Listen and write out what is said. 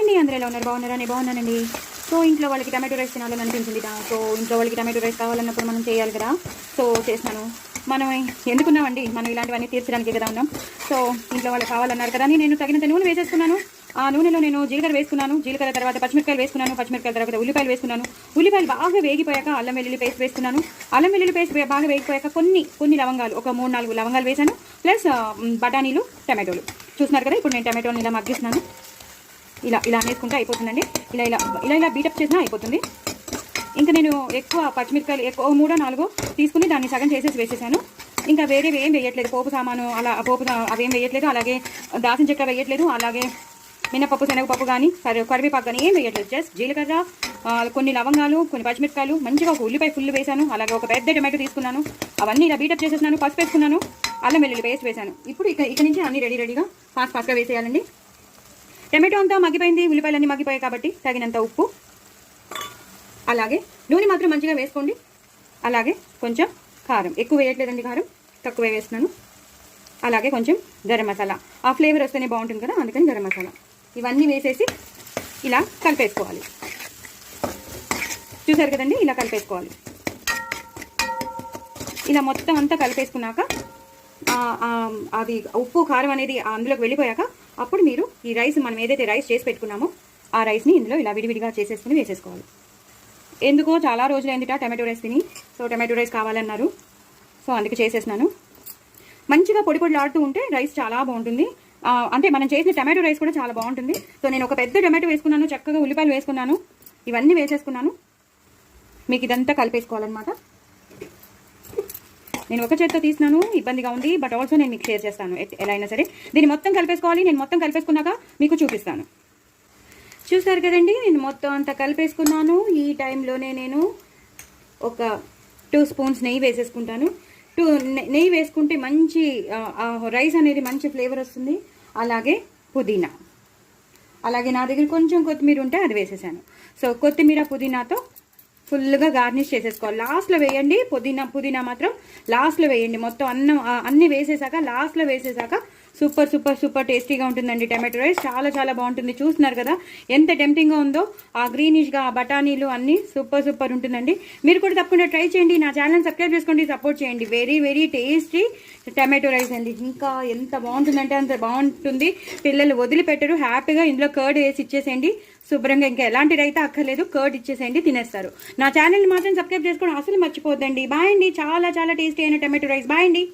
అండి, అందరూ ఎలా ఉన్నారు? బాగున్నారా? నేను బాగున్నానండి. సో ఇంట్లో వాళ్ళకి టమాటో రైస్ తినాలని అనిపించింది. సో ఇంట్లో వాళ్ళకి టమాటో రైస్ కావాలన్నప్పుడు మనం చేయాలి కదా. సో చేసినాను. మనం ఎందుకున్నామండి, మనం ఇలాంటివన్నీ తీర్చడానికి కదా ఉన్నాం. సో ఇంట్లో వాళ్ళకి కావాలన్నారు కదా అని నేను తగినంత నూనె వేసేసుకున్నాను. ఆ నూనెలో నేను జీలకర్ర వేసుకున్నాను. జీలకర్ర తర్వాత పచ్చిమిరకాయలు వేసుకున్నాను. పచ్చిమిరకాయల తర్వాత ఉల్లిపాయలు వేసుకున్నాను. ఉల్లిపాయలు బాగా వేగిపోయాక అల్లం వెల్లుల్లి పేస్ట్ వేసుకున్నాను. అల్లం వెల్లుల్లి పేస్ట్ బాగా వేగిపోయాక కొన్ని లవంగాలు, ఒక 3-4 లవంగాలు వేసాను. ప్లస్ బఠానీలు, టమాటోలు చూస్తున్నారు కదా. ఇప్పుడు నేను టమాటోని ఇలా మగ్గిస్తున్నాను. ఇలా వేసుకుంటే అయిపోతుందండి. ఇలా బీటప్ చేసినా అయిపోతుంది. ఇంకా నేను ఎక్కువ పచ్చిమిరకాయలు 3-4 తీసుకుని దాన్ని సగం చేసేసి వేసేసాను. ఇంకా వేరేవి ఏం వేయట్లేదు. పోపు సామాను అవేం వేయట్లేదు. అలాగే దాల్చిన చెక్క వేయట్లేదు. అలాగే మినపప్పు, శనగపప్పు కానీ కరివేపాకు కానీ ఏం వేయట్లేదు. జస్ట్ జీలకర్ర, కొన్ని లవంగాలు, కొన్ని పచ్చిమిరకాయలు, మంచిగా ఒక ఉల్లిపాయ ఫుల్ వేసాను. అలాగే ఒక పెద్ద టమాటో తీసుకున్నాను. అవన్నీ ఇలా బీటప్ చేసేసినాను. పసుపు వేసుకున్నాను. అల్లం వెల్లుల్లి పేస్ట్ వేసాను. ఇప్పుడు ఇక నుంచి అన్ని రెడీగా ఫాస్ట్గా వేసేయాలండి. టమాటో అంతా మగ్గిపోయింది, ఉల్లిపాయలన్నీ మగ్గిపోయాయి కాబట్టి తగినంత ఉప్పు, అలాగే నూనె మాత్రం మంచిగా వేసుకోండి. అలాగే కొంచెం కారం, ఎక్కువ వేయట్లేదండి, కారం తక్కువ వేస్తున్నాను. అలాగే కొంచెం గరం మసాలా, ఆ ఫ్లేవర్ వస్తేనే బాగుంటుంది కదా, అందుకని గరం మసాలా. ఇవన్నీ వేసేసి ఇలా కలిపేసుకోవాలి. చూసారు కదండి, ఇలా కలిపేసుకోవాలి. ఇలా మొత్తం అంతా కలిపేసుకున్నాక అది ఉప్పు కారం అనేది అందులోకి వెళ్ళిపోయాక అప్పుడు మీరు ఈ రైస్, మనం ఏదైతే రైస్ చేసి పెట్టుకున్నామో ఆ రైస్ని ఇందులో ఇలా విడివిడిగా చేసేసుకుని వేసేసుకోవాలి. ఎందుకో చాలా రోజులైందిట టమాటో రైస్ తిని. సో టమాటో రైస్ కావాలన్నారు. సో అందుకే చేసేసినాను. మంచిగా పొడి పొడిలాడుతూ ఉంటే రైస్ చాలా బాగుంటుంది. అంటే మనం చేసిన టమాటో రైస్ కూడా చాలా బాగుంటుంది. సో నేను ఒక పెద్ద టమాటో వేసుకున్నాను, చక్కగా ఉల్లిపాయలు వేసుకున్నాను, ఇవన్నీ వేసేసుకున్నాను. మీకు ఇదంతా కలిపేసుకోవాలన్నమాట. నేను ఒక చేత్తో తీసినాను, ఇబ్బందిగా ఉంది. బట్ ఆల్సో నేను మీకు షేర్ చేస్తాను ఎలా అయినా సరే. దీన్ని మొత్తం కలిపేసుకోవాలి. నేను మొత్తం కలిపేసుకున్నాక మీకు చూపిస్తాను. చూసారు కదండి, నేను మొత్తం అంతా కలిపేసుకున్నాను. ఈ టైంలోనే నేను ఒక 2 స్పూన్స్ నెయ్యి వేసేసుకుంటాను. నెయ్యి వేసుకుంటే మంచి రైస్ అనేది మంచి ఫ్లేవర్ వస్తుంది. అలాగే పుదీనా, అలాగే నా దగ్గర కొంచెం కొత్తిమీర ఉంటే అది వేసేసాను. సో కొత్తిమీర, పుదీనాతో ఫుల్గా గార్నిష్ చేసేసుకోవాలి. లాస్ట్లో వేయండి. పుదీనా మాత్రం లాస్ట్లో వేయండి. మొత్తం అన్నీ వేసేసాక లాస్ట్లో వేసేసాక సూపర్ టేస్టీగా ఉంటుందండి టమాటో రైస్. చాలా చాలా బాగుంటుంది. చూస్తున్నారు కదా ఎంత టెంప్టింగ్గా ఉందో. ఆ గ్రీనిష్గా ఆ బఠానీలు అన్నీ సూపర్ ఉంటుందండి. మీరు కూడా తప్పకుండా ట్రై చేయండి. నా ఛానల్ సబ్స్క్రైబ్ చేసుకోండి, సపోర్ట్ చేయండి. వెరీ టేస్టీ టమాటో రైస్ అండి. ఇంకా ఎంత బాగుంటుందంటే అంత బాగుంటుంది. పిల్లలు వదిలిపెట్టరు. హ్యాపీగా ఇందులో కర్డ్ వేసి ఇచ్చేసేయండి. శుభ్రంగా ఇంకా ఎలాంటి రైతా అక్కర్లేదు, కర్డ్ ఇచ్చేసేయండి, తినేస్తారు. నా ఛానల్ని మాత్రం సబ్స్క్రైబ్ చేసుకోవడం అసలు మర్చిపోద్దండి. బాయ్ అండి. చాలా టేస్టీ అయిన టమాటో రైస్. బాయ్ అండి.